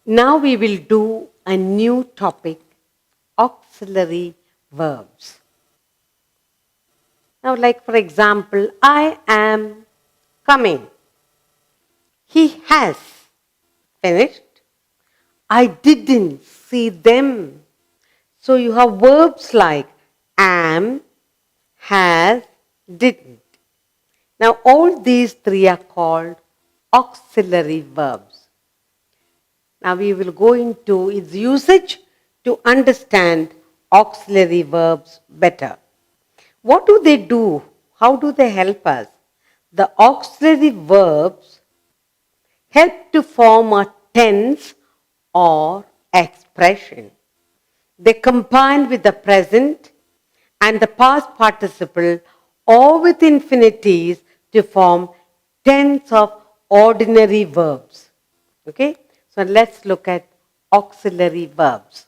Now we will do a new topic, auxiliary verbs. Now, like for example, I am coming. He has finished. I didn't see them. So you have verbs like am, has, didn't. Now all these three are called auxiliary verbs. Now we will go into its usage to understand auxiliary verbs better. What do they do? How do they help us? The auxiliary verbs help to form a tense or expression. They combine with the present and the past participle or with infinitives to form tense of ordinary verbs. Okay? So let's look at auxiliary verbs.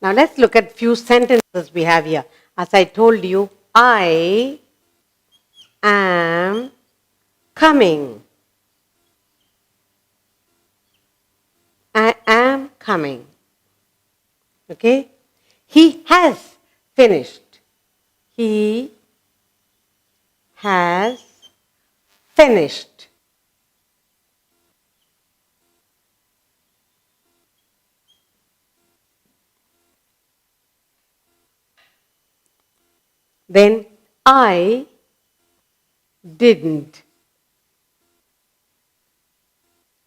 Now let's look at few sentences we have here. As I told you, I am coming. I am coming. Okay? He has finished. He has finished. Then I didn't.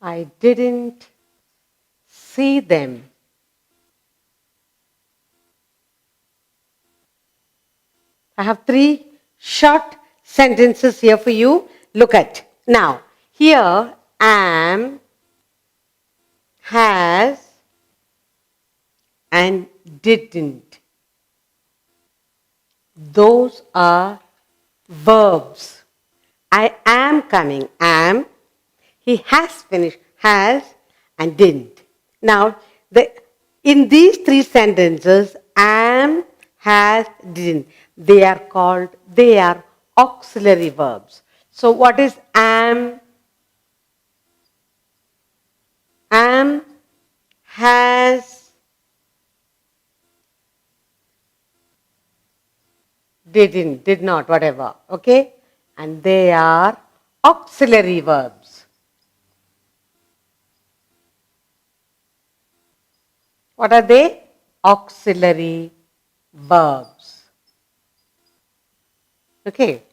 I didn't see them. I have three short sentences here for you. Look at. Now, here am, has, and didn't. Those are verbs. I am coming, am. He has finished, has, and didn't. Now, in these three sentences, am, has, didn't, they are auxiliary verbs. So what is am? Am, has, didn't, did not, whatever. Okay? And they are auxiliary verbs. What are they? Auxiliary verbs. Okay.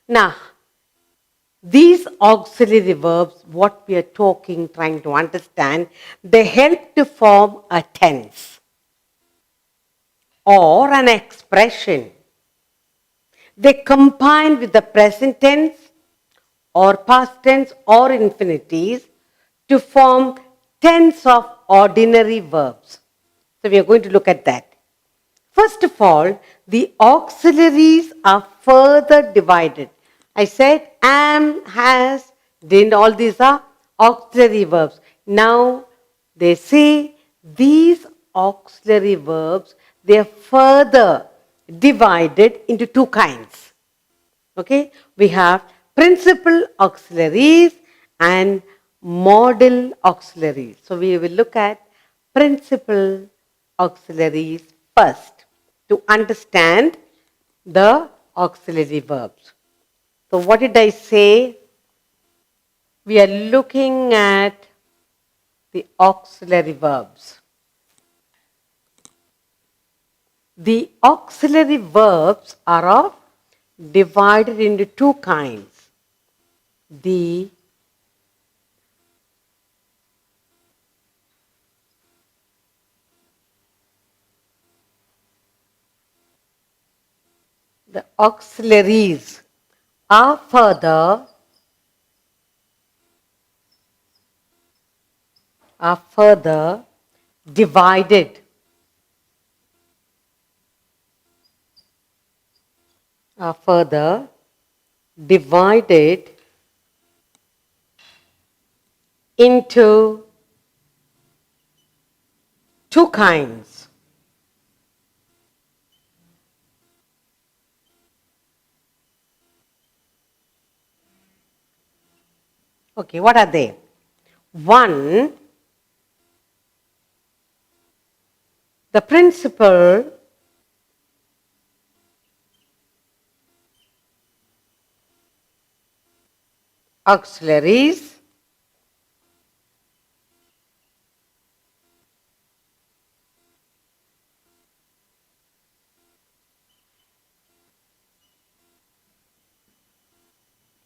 Now, these auxiliary verbs, what we are trying to understand, they help to form a tense or an expression. They combine with the present tense or past tense or infinitives to form tense of ordinary verbs. So we are going to look at that. First of all, the auxiliaries are further divided. I said am, has, didn't, all these are auxiliary verbs. Now they say these auxiliary verbs, they are further divided into two kinds. Okay, we have principal auxiliaries and modal auxiliaries. So we will look at principal auxiliaries first to understand the auxiliary verbs. So what did I say? We are looking at the auxiliary verbs. The auxiliary verbs are divided into two kinds. The auxiliaries are further divided are further divided into two kinds. Okay, what are they? One, the principal auxiliaries,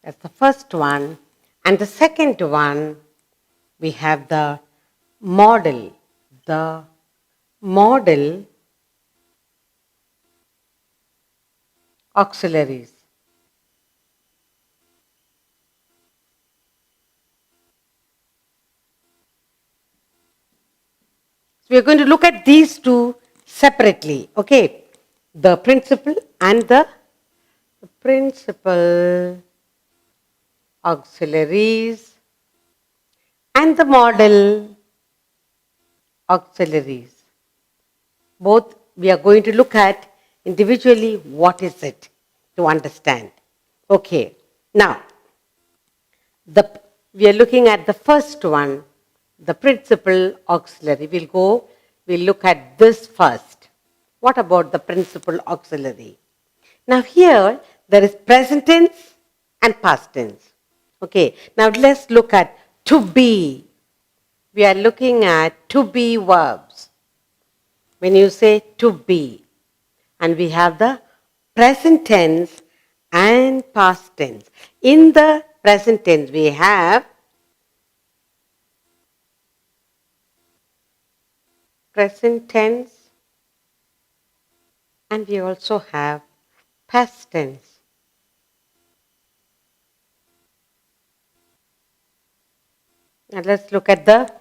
that's the first one. And the second one, we have model, the model auxiliaries. So we are going to look at these two separately, okay? The principal and the principal auxiliaries and the model auxiliaries. Both we are going to look at individually what is it to understand. Okay, now the, we are looking at the first one, the principal auxiliary. We'll look at this first. What about the principal auxiliary? Now here there is present tense and past tense. Okay, now let's look at to be. We are looking at to be verbs. When you say to be, and we have the present tense and past tense. In the present tense, we have present tense and we also have past tense. Now let's look at the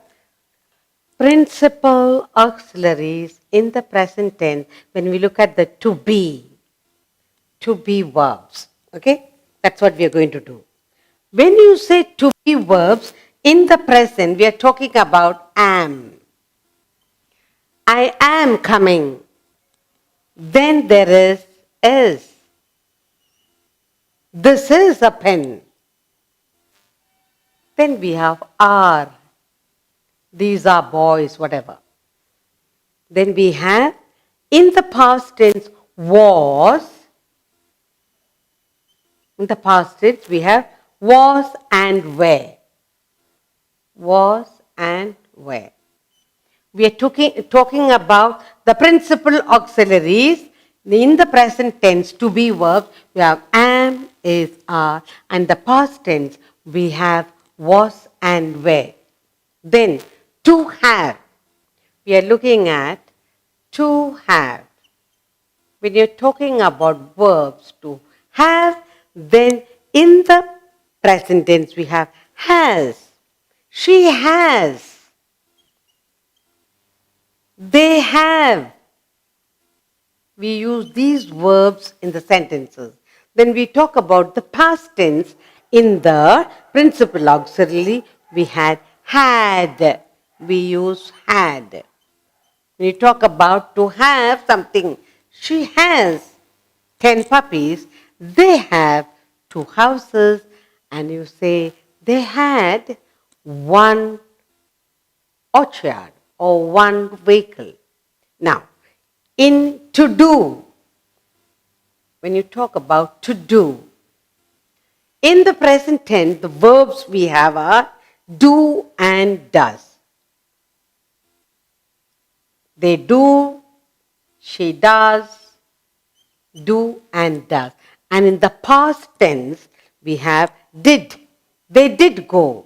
principal auxiliaries in the present tense when we look at the to be verbs. Okay? That's what we are going to do. When you say to be verbs in the present, we are talking about am. I am coming. Then there is. This is a pen. Then we have are. These are boys, whatever. Then we have in the past tense was. In the past tense we have was and were. Was and were. We are talking about the principal auxiliaries in the present tense to be verbs. We have am, is, are, and the past tense we have was and were. Then to have. We are looking at to have. When you're talking about verbs to have, then in the present tense we have has. She has. They have. We use these verbs in the sentences. Then we talk about the past tense. In the principal auxiliary, we had. We use had. When you talk about to have something, she has 10 puppies. They have 2 houses. And you say they had 1 orchard or 1 vehicle. Now, in to do, when you talk about to do, in the present tense, the verbs we have are do and does. They do, she does, do and does. And in the past tense, we have did. They did go.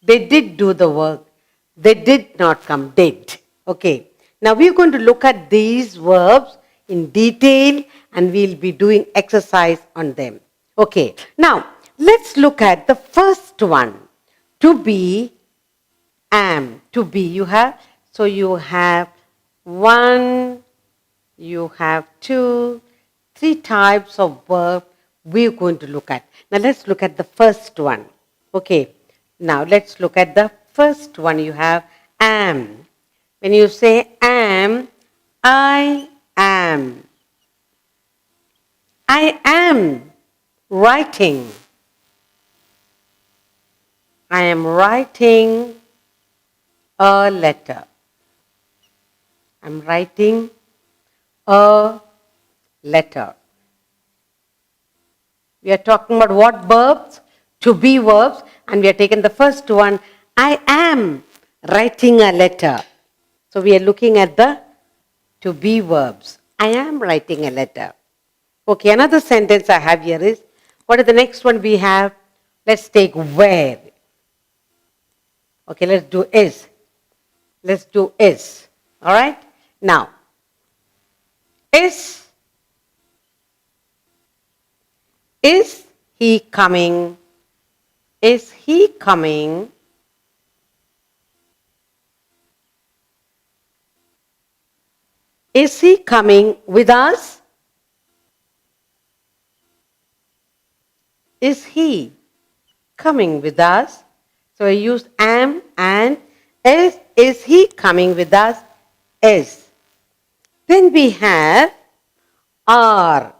They did do the work. They did not come, did. Okay. Now we are going to look at these verbs in detail and we'll be doing exercise on them. Okay. Now let's look at the first one. To be, am. To be, you have. So you have 1, you have 2, three types of verb we're going to look at. Now let's look at the first one. Okay, now let's look at the first one. You have am. When you say am, I am. I am writing. I am writing a letter. I'm writing a letter. We are talking about what verbs? To be verbs. And we are taking the first one. I am writing a letter. So we are looking at the to be verbs. I am writing a letter. Okay, another sentence I have here is, what is the next one we have? Let's take where. Okay, let's do is. Let's do is. All right? Now, is he coming? Is he coming? Is he coming with us? Is he coming with us? So I used am and is he coming with us? Is. Then we have are.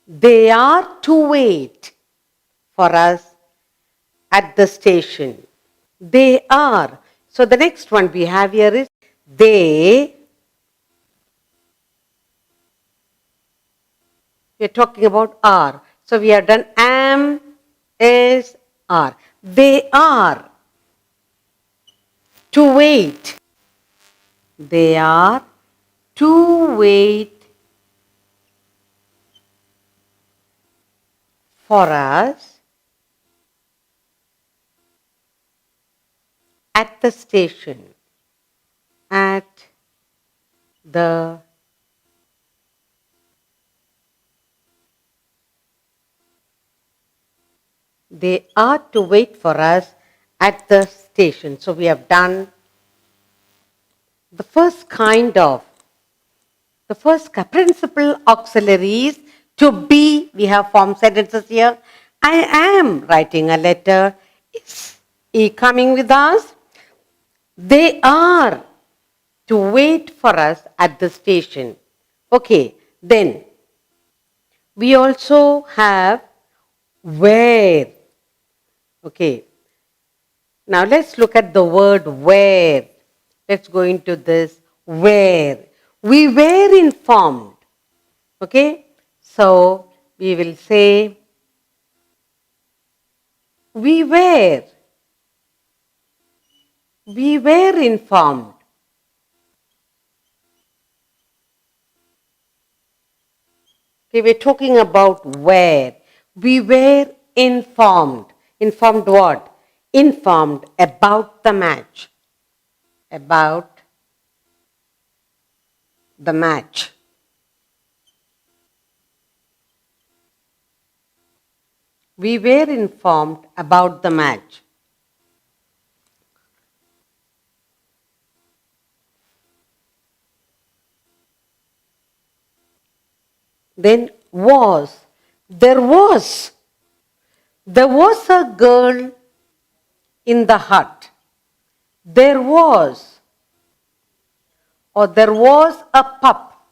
They are to wait for us at the station. They are. So the next one we have here is they. We are talking about are. So we have done am, is, are. They are to wait. They are to wait for us at the station. At the They are to wait for us at the station. So we have done the first principal auxiliaries. To be, we have formed sentences here. I am writing a letter. Is he coming with us? They are to wait for us at the station. Okay, then we also have where. Okay, now let's look at the word where. Let's go into this where. We were informed. Okay, so we will say we were. We were informed. Okay, we're talking about where. We were informed. Informed what? Informed about the match. About the match. We were informed about the match. Then was. There was. There was a girl in the hut. There was. Or there was a pup.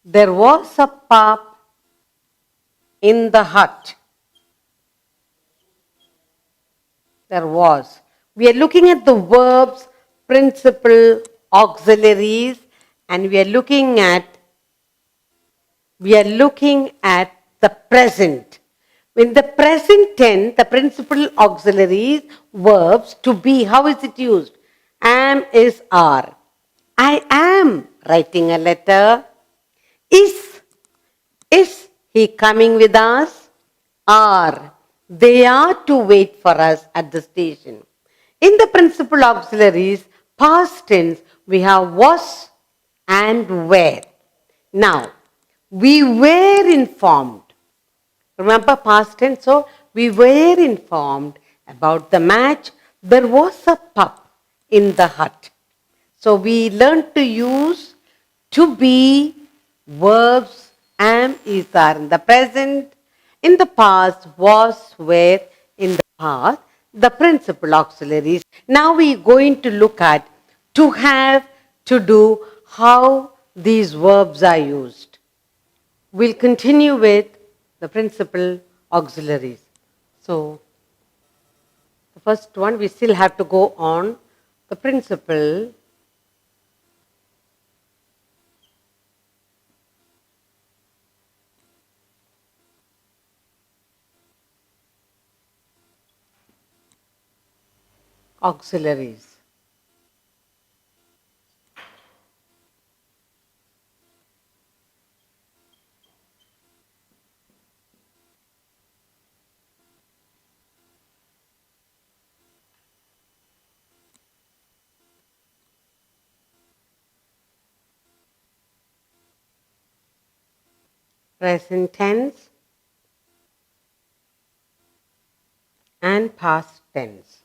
There was a pup in the hut. There was. We are looking at the verbs, principal, auxiliaries, and we are looking at the present. In the present tense, the principal auxiliaries, verbs, to be, how is it used? Am, is, are. I am writing a letter. Is he coming with us? Are. They are to wait for us at the station. In the principal auxiliaries, past tense, we have was and were. Now, we were informed. Remember past tense? So, we were informed about the match. There was a pup in the hut. So, we learned to use to be Verbs am, is, are in the present. In the past, was, were in the past. The principal auxiliaries. Now we are going to look at to have, to do, how these verbs are used. We'll continue with the principal auxiliaries. So, the first one, we still have to go on the principal auxiliaries. Present tense and past tense.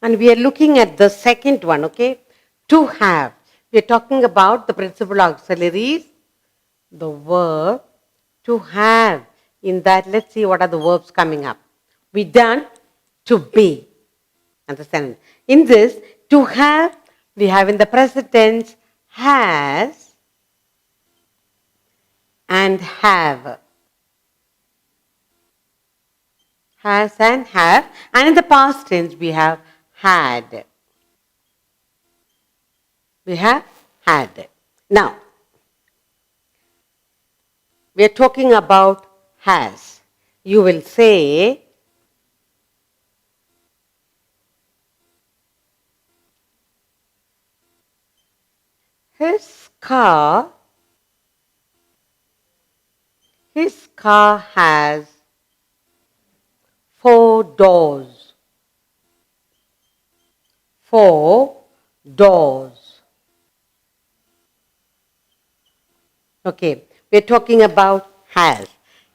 And we are looking at the second one, okay? To have. We are talking about the principal auxiliaries, the verb to have. In that, let's see what are the verbs coming up. We done to be. Understand? In this, to have, we have in the present tense has and have. Has and have. And in the past tense, we have had. We have had. Now, we are talking about has. You will say, his car has 4 doors. 4 doors. Okay, we're talking about has.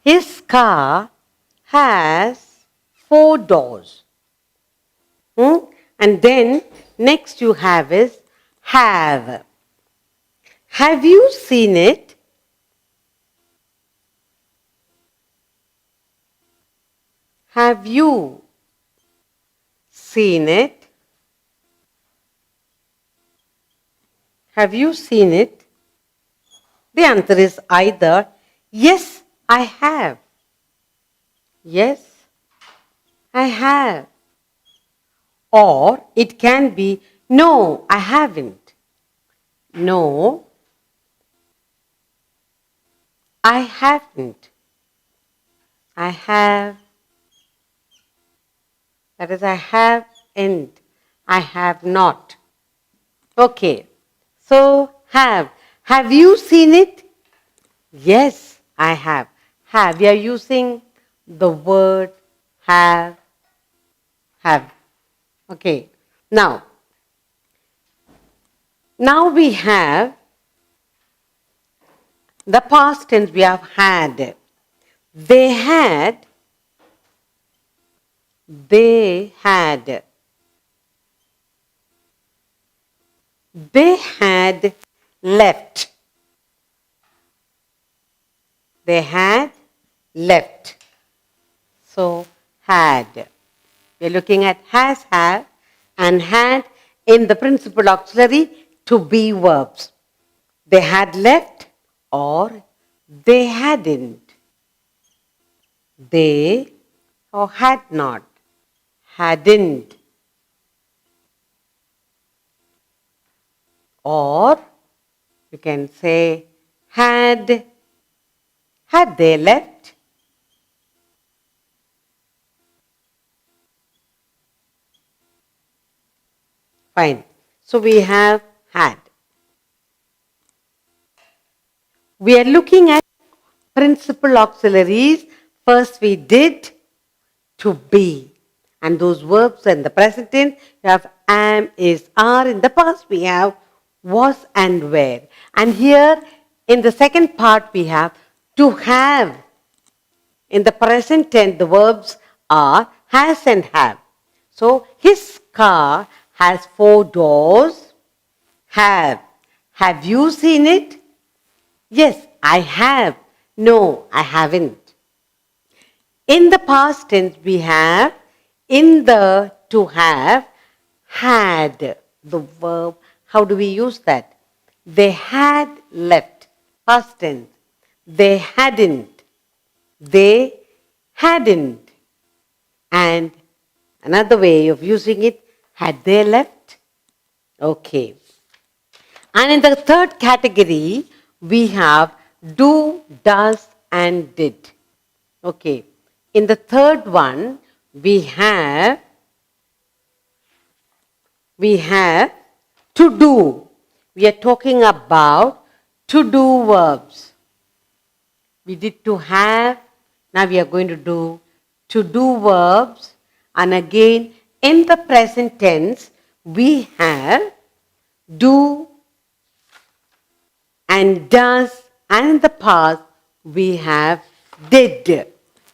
His car has 4 doors. And then next you have is have. Have you seen it? Have you seen it? Have you seen it? The answer is either yes, I have. Yes, I have. Or it can be no, I haven't. No, I haven't. I have. That is, I haven't. I have not. Okay. So, have. Have you seen it? Yes, I have. Have. We are using the word have. Have. Okay. Now we have the past tense. We have had. They had. They had. They had left. They had left. So, had. We're looking at has, have, and had in the principal auxiliary to be verbs. They had left or they hadn't. They or had not. Hadn't. Or you can say had. Had they left? Fine. So we have had. We are looking at principal auxiliaries. First we did to be. And those verbs in the present tense, you have am, is, are. In the past, we have was and were. And here, in the second part, we have to have. In the present tense, the verbs are has and have. So, his car has 4 doors. Have. Have you seen it? Yes, I have. No, I haven't. In the past tense, we have in the to have had the verb. How do we use that? They had left. Past tense. They hadn't. They hadn't. And another way of using it, had they left? Okay. And in the third category, we have do, does, and did. Okay. In the third one, we have to do. We are talking about to do verbs. We did to have, now we are going to do to do verbs. And again, in the present tense, we have do and does, and in the past, we have did.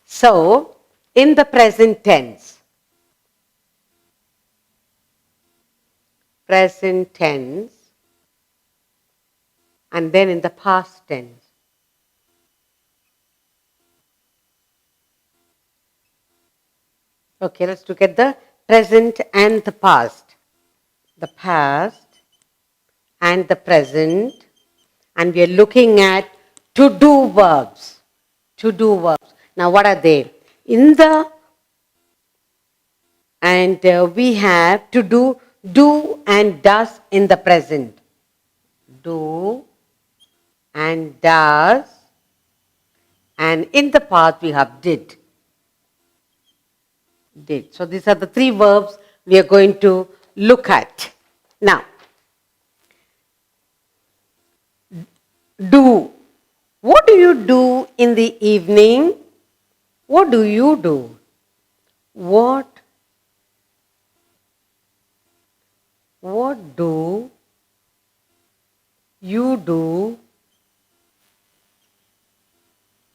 So, in the present tense, and then in the past tense. Okay, let's look at the present and the past. The past and the present, and we are looking at to do verbs. To do verbs. Now, what are they? In the and we have to do and does in the present. Do and does, and in the past we have did. Did. So these are the 3 verbs we are going to look at. Now, do. What do you do in the evening? What do you do? What do you do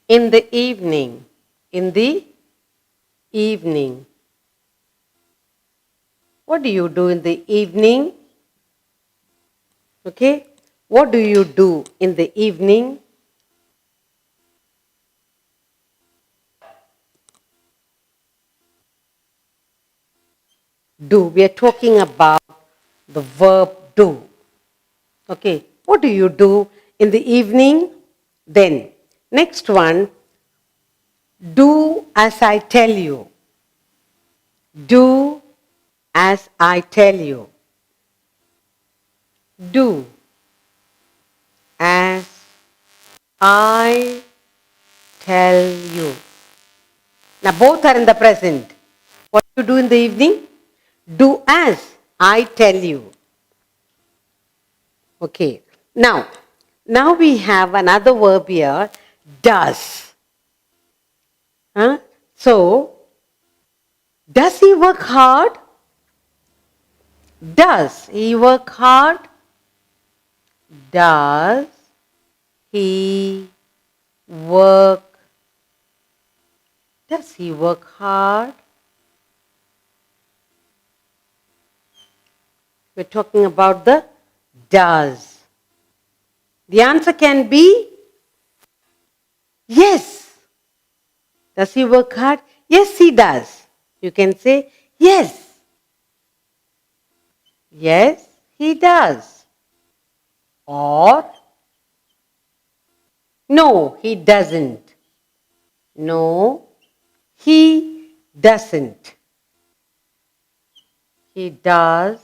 in the evening? In the evening. What do you do in the evening? Okay. What do you do in the evening? Do. We are talking about the verb do. Okay. What do you do in the evening? Then, next one, do as I tell you. Do as I tell you. Do as I tell you. Now both are in the present. What do you do in the evening? Do as I tell you. Okay. Now we have another verb here, does. Huh? So, does he work hard? Does he work hard? Does he work? Does he work hard? We're talking about the does. The answer can be yes. Does he work hard? Yes, he does. You can say yes. Yes, he does. Or no, he doesn't. No, he doesn't. He does.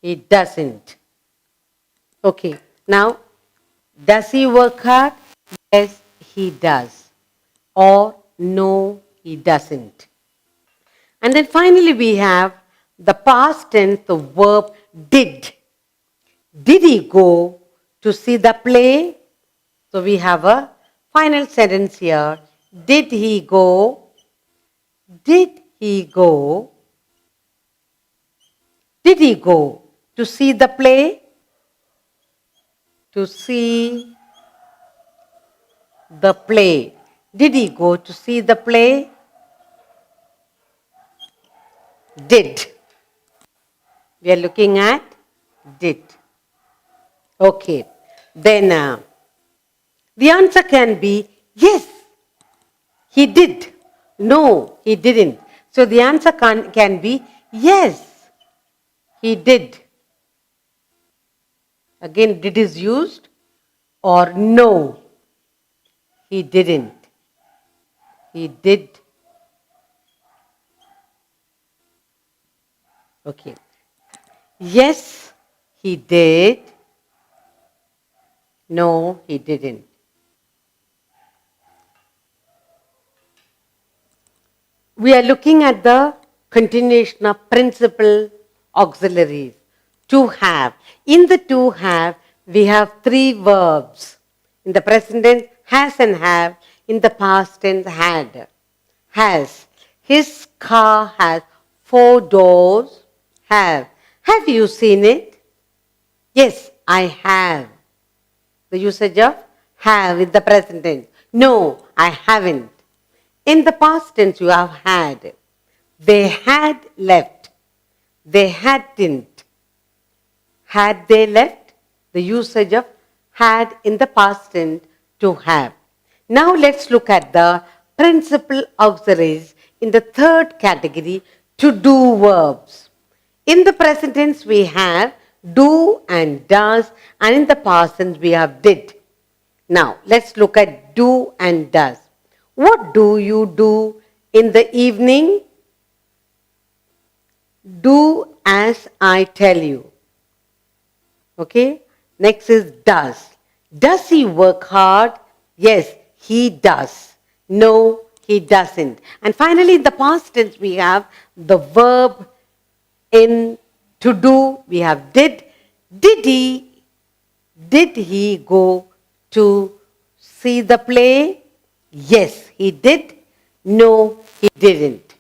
He doesn't. Okay, now, does he work hard? Yes, he does. Or no, he doesn't. And then finally we have the past tense, the verb did. Did he go to see the play? So we have a final sentence here. Did he go? Did he go? Did he go to see the play? To see the play. Did he go to see the play? Did. We are looking at did. Okay. Then the answer can be yes, he did. No, he didn't. So the answer can be yes, he did. Again, did is used, or no, he didn't. He did. Okay. Yes, he did. No, he didn't. We are looking at the continuation of principal auxiliaries. To have. In the to have, we have three verbs. In the present tense, has and have. In the past tense, had. Has. His car has 4 doors. Have. Have you seen it? Yes, I have. The usage of have in the present tense. No, I haven't. In the past tense, you have had. They had left. They hadn't. Had they left? The usage of had in the past tense to have. Now let's look at the principal auxiliaries in the third category, to do verbs. In the present tense, we have do and does, and in the past tense, we have did. Now, let's look at do and does. What do you do in the evening? Do as I tell you. Okay? Next is does. Does he work hard? Yes, he does. No, he doesn't. And finally, in the past tense, we have the verb in to do. We have did. Did he go to see the play? Yes, he did. No, he didn't.